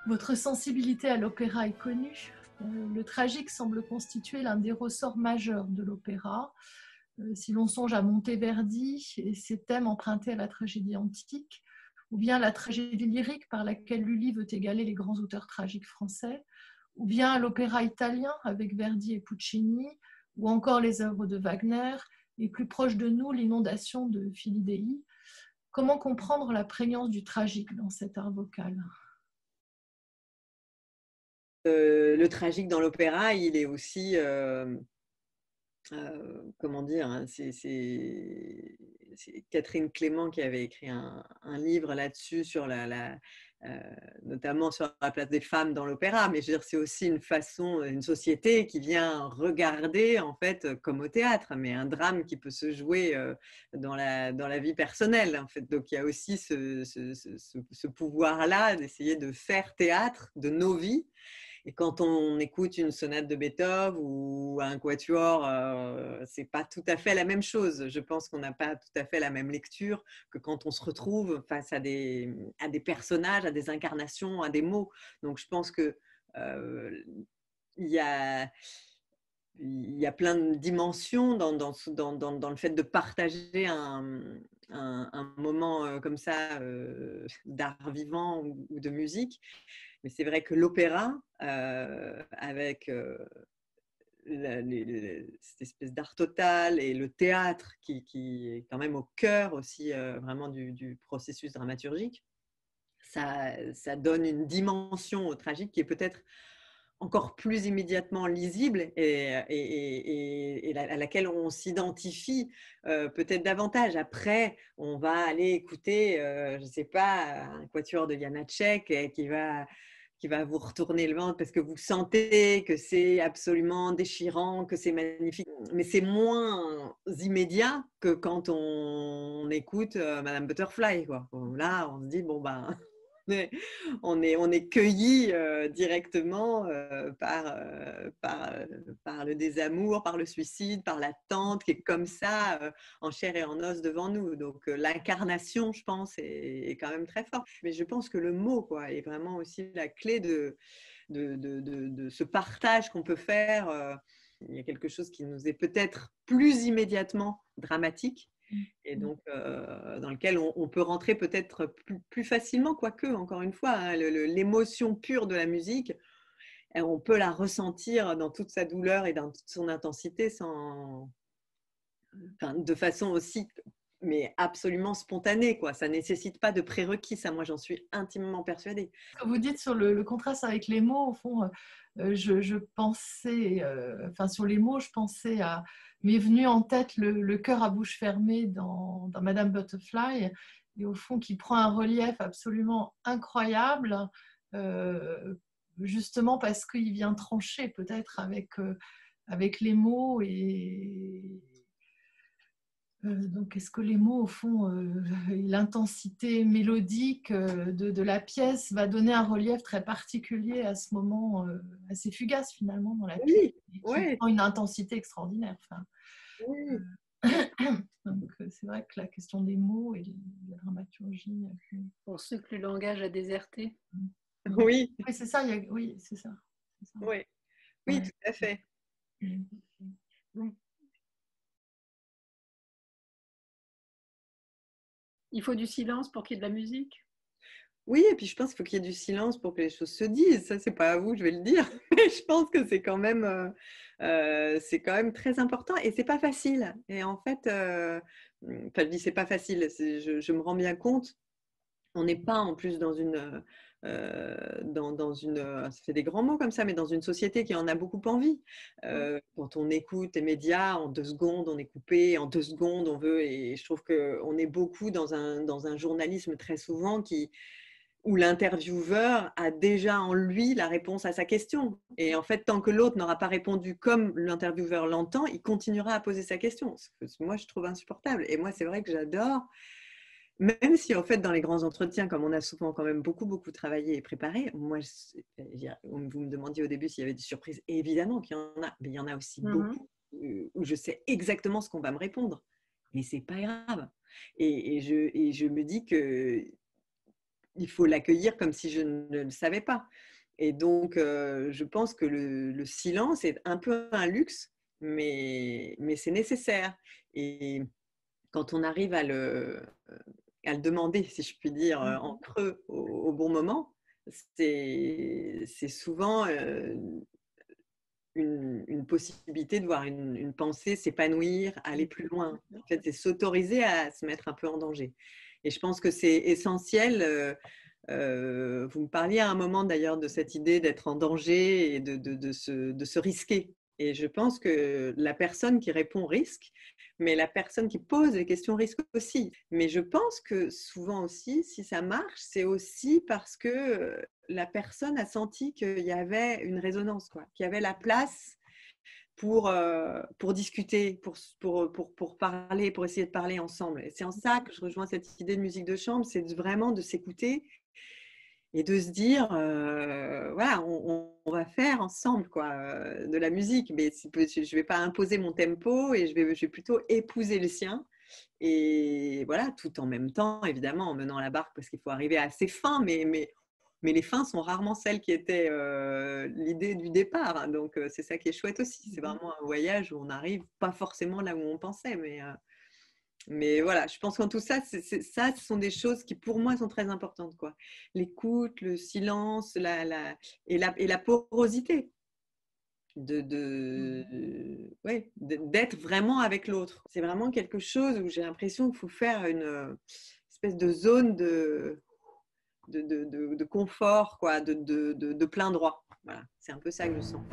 Votre sensibilité à l'opéra est connue. Le tragique semble constituer l'un des ressorts majeurs de l'opéra. Si l'on songe à Monteverdi et ses thèmes empruntés à la tragédie antique, ou bien la tragédie lyrique par laquelle Lully veut égaler les grands auteurs tragiques français, ou bien à l'opéra italien avec Verdi et Puccini, ou encore les œuvres de Wagner, et plus proche de nous, l'inondation de Fili-Dei. Comment comprendre la prégnance du tragique dans cet art vocal ? Le tragique dans l'opéra, il est aussi, comment dire, hein, c'est Catherine Clément qui avait écrit un livre là-dessus, sur notamment sur la place des femmes dans l'opéra. Mais je veux dire, c'est aussi une façon, une société qui vient regarder, en fait, comme au théâtre, mais un drame qui peut se jouer dans la vie personnelle, en fait. Donc, il y a aussi ce pouvoir-là d'essayer de faire théâtre de nos vies. Et quand on écoute une sonate de Beethoven ou un quatuor, c'est pas tout à fait la même chose. Je pense qu'on n'a pas tout à fait la même lecture que quand on se retrouve face à des personnages, à des incarnations, à des mots. Donc je pense que il y a plein de dimensions dans le fait de partager un moment comme ça d'art vivant ou de musique. Mais c'est vrai que l'opéra, avec cette espèce d'art total et le théâtre qui est quand même au cœur aussi vraiment du processus dramaturgique, ça donne une dimension au tragique qui est peut-être encore plus immédiatement lisible et à laquelle on s'identifie peut-être davantage. Après, on va aller écouter, je ne sais pas, un quatuor de Janacek qui va vous retourner le ventre parce que vous sentez que c'est absolument déchirant, que c'est magnifique. Mais c'est moins immédiat que quand on écoute Madame Butterfly, quoi. Là, on se dit, bon, ben, on est cueilli directement par le désamour, par le suicide, par l'attente qui est comme ça en chair et en os devant nous. Donc l'incarnation, je pense, est quand même très forte. Mais je pense que le mot, quoi, est vraiment aussi la clé de ce partage qu'on peut faire. Il y a quelque chose qui nous est peut-être plus immédiatement dramatique et donc dans lequel on peut rentrer peut-être plus facilement, quoique, encore une fois, hein, l'émotion pure de la musique, on peut la ressentir dans toute sa douleur et dans toute son intensité de façon aussi, mais absolument spontanée, quoi. Ça ne nécessite pas de prérequis, ça, moi, j'en suis intimement persuadée. Ce que vous dites sur le contraste avec les mots, au fond, je pensais, enfin sur les mots, je pensais à, m'est venu en tête le cœur à bouche fermée dans Madame Butterfly, et au fond qui prend un relief absolument incroyable, justement parce qu'il vient trancher peut-être avec les mots et donc, est-ce que les mots, au fond, l'intensité mélodique de la pièce va donner un relief très particulier à ce moment assez fugace finalement dans la pièce, Oui, et qui ouais, prend une intensité extraordinaire. Enfin, oui. donc, c'est vrai que la question des mots et de la dramaturgie. Pour ceux que le langage a déserté. Oui, Oui, c'est ça. Oui, c'est ça. C'est ça. oui, oui, Ouais. tout à fait. Il faut du silence pour qu'il y ait de la musique. Oui, et puis je pense qu'il faut qu'il y ait du silence pour que les choses se disent. Ça, c'est pas à vous, je vais le dire. Mais je pense que c'est quand même très important et c'est pas facile. Et en fait, enfin, je dis c'est pas facile. Je me rends bien compte. On n'est pas en plus dans une, ça fait des grands mots comme ça, mais dans une société qui en a beaucoup envie. Quand on écoute les médias, en 2 secondes, on est coupé, en 2 secondes, on veut. Et je trouve qu'on est beaucoup dans un journalisme très souvent où l'intervieweur a déjà en lui la réponse à sa question. Et en fait, tant que l'autre n'aura pas répondu comme l'intervieweur l'entend, il continuera à poser sa question. Ce que moi, je trouve insupportable. Et moi, c'est vrai que j'adore, même si en fait, dans les grands entretiens, comme on a souvent quand même beaucoup travaillé et préparé, moi, vous me demandiez au début s'il y avait des surprises. Et évidemment qu'il y en a, mais il y en a aussi beaucoup où je sais exactement ce qu'on va me répondre. Et c'est pas grave. Et je me dis que il faut l'accueillir comme si je ne le savais pas. Et donc, je pense que le silence est un peu un luxe, mais c'est nécessaire. Et quand on arrive à le demander, si je puis dire, en creux au bon moment, c'est souvent une possibilité de voir une pensée s'épanouir, aller plus loin. En fait, c'est s'autoriser à se mettre un peu en danger. Et je pense que c'est essentiel. Vous me parliez à un moment d'ailleurs de cette idée d'être en danger et de se risquer. Et je pense que la personne qui répond risque, mais la personne qui pose les questions risque aussi. Mais je pense que souvent aussi, si ça marche, c'est aussi parce que la personne a senti qu'il y avait une résonance, quoi, qu'il y avait la place pour discuter, pour parler, pour essayer de parler ensemble. Et c'est en ça que je rejoins cette idée de musique de chambre, c'est vraiment de s'écouter et de se dire, voilà, on va faire ensemble quoi, de la musique, mais je ne vais pas imposer mon tempo et je vais plutôt épouser le sien. Et voilà, tout en même temps, évidemment, en menant la barque, parce qu'il faut arriver à ses fins, mais les fins sont rarement celles qui étaient l'idée du départ. Hein, donc, c'est ça qui est chouette aussi. C'est vraiment un voyage où on n'arrive pas forcément là où on pensait, mais voilà, je pense qu'en tout ça, ça, ce sont des choses qui, pour moi, sont très importantes, quoi. L'écoute, le silence, et la porosité ouais, d'être vraiment avec l'autre. C'est vraiment quelque chose où j'ai l'impression qu'il faut faire une espèce de zone de confort, quoi, de plein droit. Voilà, c'est un peu ça que je sens.